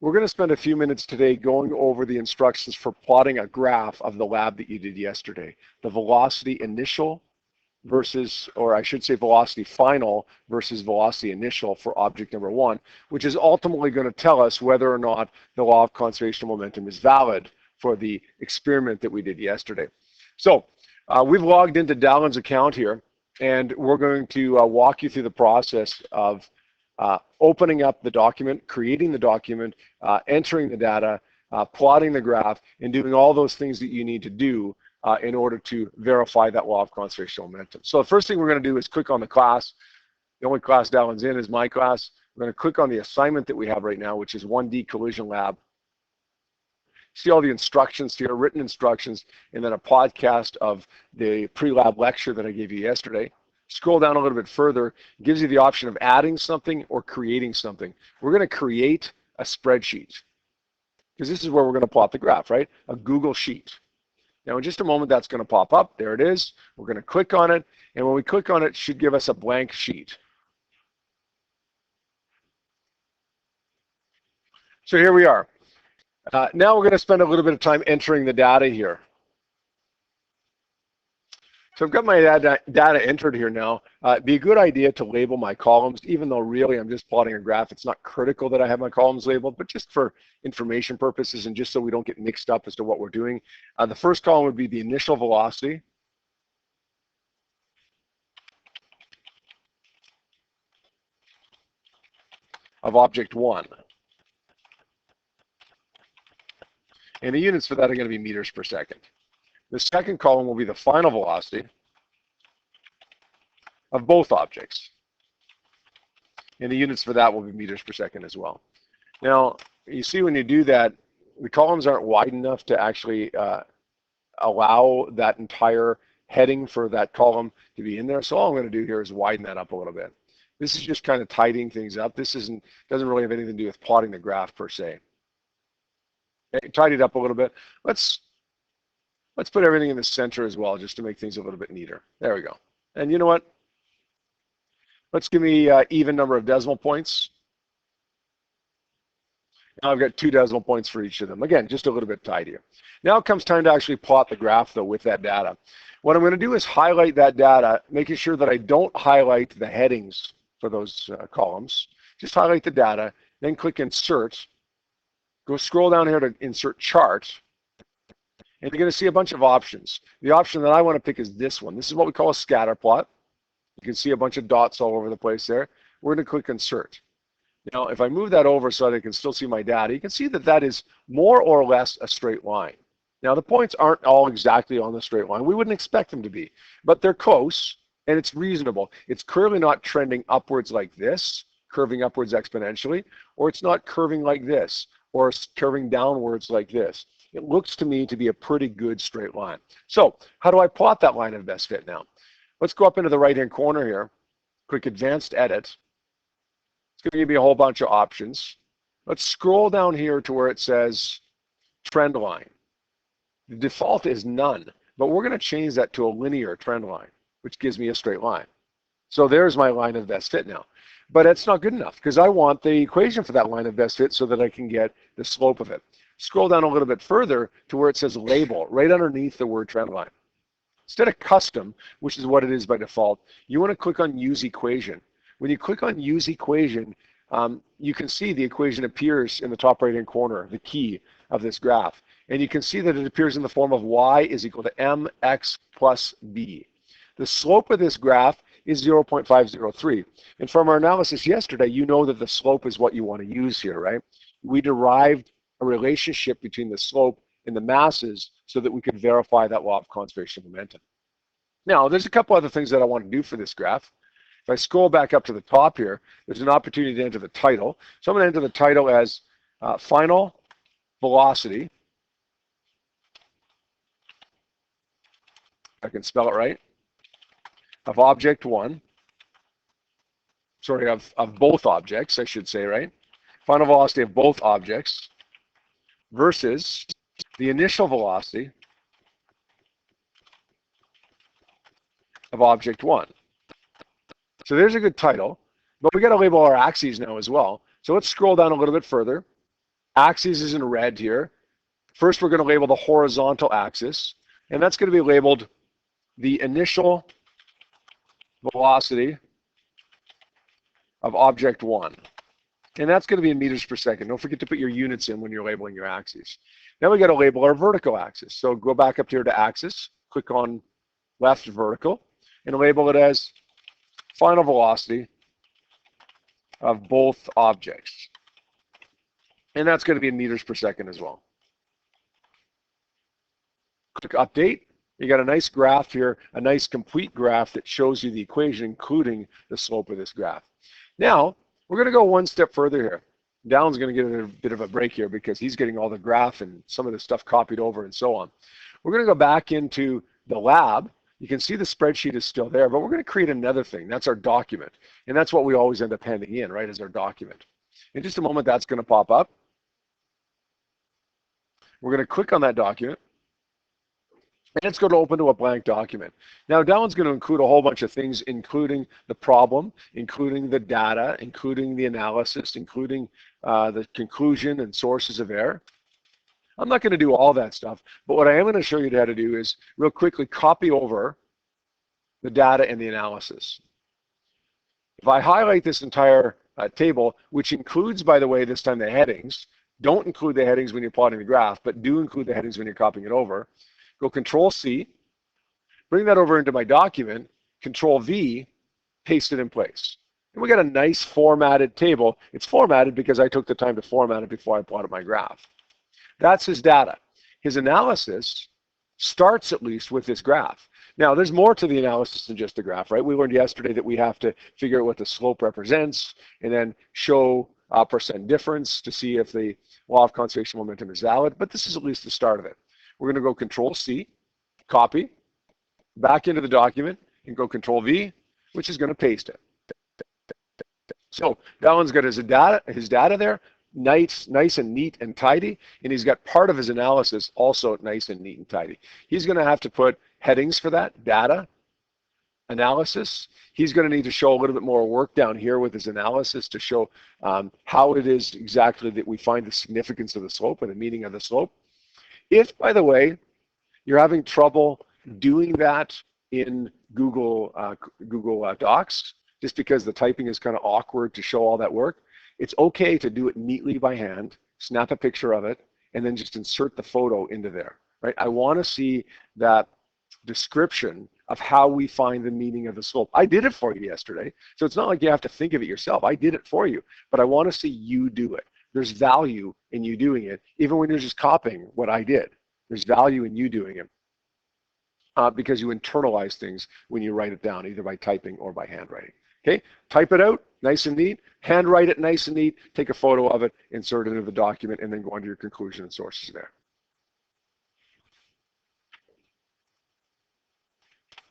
We're going to spend a few minutes today going over the instructions for plotting a graph of the lab that you did yesterday. The velocity initial versus, or I should say velocity final versus velocity initial for object number one, which is ultimately going to tell us whether or not the law of conservation of momentum is valid for the experiment that we did yesterday. So we've logged into Dallin's account here, and we're going to walk you through the process of opening up the document, creating the document, entering the data, plotting the graph, and doing all those things that you need to do in order to verify that law of conservation of momentum. So the first thing we're going to do is click on the class. The only class Dallin's in is my class. We're going to click on the assignment that we have right now, which is 1D Collision Lab. See all the instructions here, written instructions, and then a podcast of the pre-lab lecture that I gave you yesterday. Scroll down a little bit further, it gives you the option of adding something or creating something. We're going to create a spreadsheet because this is where we're going to plot the graph, right? A Google Sheet. Now in just a moment that's going to pop up. There it is. We're going to click on it, and when we click on it, it should give us a blank sheet. So here we are. Now we're going to spend a little bit of time entering the data here. So I've got my data entered here now. It'd be a good idea to label my columns, even though really I'm just plotting a graph. It's not critical that I have my columns labeled, but just for information purposes and just so we don't get mixed up as to what we're doing. The first column would be the initial velocity. Of object one. And the units for that are going to be meters per second. The second column will be the final velocity of both objects. And the units for that will be meters per second as well. Now, you see when you do that, the columns aren't wide enough to actually allow that entire heading for that column to be in there. So all I'm going to do here is widen that up a little bit. This is just kind of tidying things up. This doesn't really have anything to do with plotting the graph per se. Okay, tidy it up a little bit. Let's put everything in the center as well, just to make things a little bit neater. There we go. And you know what? Let's give me even number of decimal points. Now I've got 2 decimal points for each of them. Again, just a little bit tidier. Now it comes time to actually plot the graph, though, with that data. What I'm going to do is highlight that data, making sure that I don't highlight the headings for those columns. Just highlight the data, then click Insert. Go scroll down here to Insert Chart. And you're going to see a bunch of options. The option that I want to pick is this one. This is what we call a scatter plot. You can see a bunch of dots all over the place there. We're going to click Insert. Now, if I move that over so that I can still see my data, you can see that that is more or less a straight line. Now, the points aren't all exactly on the straight line. We wouldn't expect them to be, but they're close, and it's reasonable. It's clearly not trending upwards like this, curving upwards exponentially, or it's not curving like this, or curving downwards like this. It looks to me to be a pretty good straight line. So how do I plot that line of best fit now? Let's go up into the right-hand corner here, click Advanced Edit. It's going to give you a whole bunch of options. Let's scroll down here to where it says Trend Line. The default is none, but we're going to change that to a linear trend line, which gives me a straight line. So there's my line of best fit now. But it's not good enough because I want the equation for that line of best fit so that I can get the slope of it. Scroll down a little bit further to where it says Label, right underneath the word trend line. Instead of Custom, which is what it is by default, you want to click on Use Equation. When you click on Use Equation, you can see the equation appears in the top right-hand corner, the key of this graph. And you can see that it appears in the form of y is equal to mx plus b. The slope of this graph is 0.503. And from our analysis yesterday, you know that the slope is what you want to use here, right? We derived a relationship between the slope and the masses so that we could verify that law of conservation of momentum. Now, there's a couple other things that I want to do for this graph. If I scroll back up to the top here, there's an opportunity to enter the title. So I'm going to enter the title as Final Velocity. I can spell it right. Of object one. Sorry, of both objects, I should say, right? Final velocity of both objects versus the initial velocity of object one. So there's a good title, but we got to label our axes now as well. So let's scroll down a little bit further. Axes is in red here. First, we're going to label the horizontal axis, and that's going to be labeled the initial velocity of object 1. And that's going to be in meters per second. Don't forget to put your units in when you're labeling your axes. Now we got to label our vertical axis. So go back up here to axis, click on left vertical, and label it as final velocity of both objects. And that's going to be in meters per second as well. Click update. You got a nice graph here, a nice complete graph that shows you the equation, including the slope of this graph. Now, we're going to go one step further here. Dallon's going to get a bit of a break here because he's getting all the graph and some of the stuff copied over and so on. We're going to go back into the lab. You can see the spreadsheet is still there, but we're going to create another thing. That's our document. And that's what we always end up handing in, right, is our document. In just a moment, that's going to pop up. We're going to click on that document. And it's going to open to a blank document. Now, Dallon's going to include a whole bunch of things, including the problem, including the data, including the analysis, including the conclusion and sources of error. I'm not going to do all that stuff, but what I am going to show you how to do is real quickly copy over the data and the analysis. If I highlight this entire table, which includes, by the way, this time the headings, don't include the headings when you're plotting the graph, but do include the headings when you're copying it over. Go Control C, bring that over into my document, Control V, paste it in place. And we got a nice formatted table. It's formatted because I took the time to format it before I plotted my graph. That's his data. His analysis starts at least with this graph. Now, there's more to the analysis than just the graph, right? We learned yesterday that we have to figure out what the slope represents and then show a percent difference to see if the law of conservation momentum is valid. But this is at least the start of it. We're going to go Control C, copy, back into the document, and go Control V, which is going to paste it. So Dallon's got his data there, nice and neat and tidy, and he's got part of his analysis also nice and neat and tidy. He's going to have to put headings for that, data, analysis. He's going to need to show a little bit more work down here with his analysis to show how it is exactly that we find the significance of the slope and the meaning of the slope. If, by the way, you're having trouble doing that in Google Docs, just because the typing is kind of awkward to show all that work, it's okay to do it neatly by hand, snap a picture of it, and then just insert the photo into there, right? I want to see that description of how we find the meaning of the slope. I did it for you yesterday, so it's not like you have to think of it yourself. I did it for you, but I want to see you do it. There's value in you doing it, even when you're just copying what I did. There's value in you doing it because you internalize things when you write it down, either by typing or by handwriting. Okay, type it out, nice and neat. Handwrite it nice and neat. Take a photo of it, insert it into the document, and then go under your conclusion and sources there.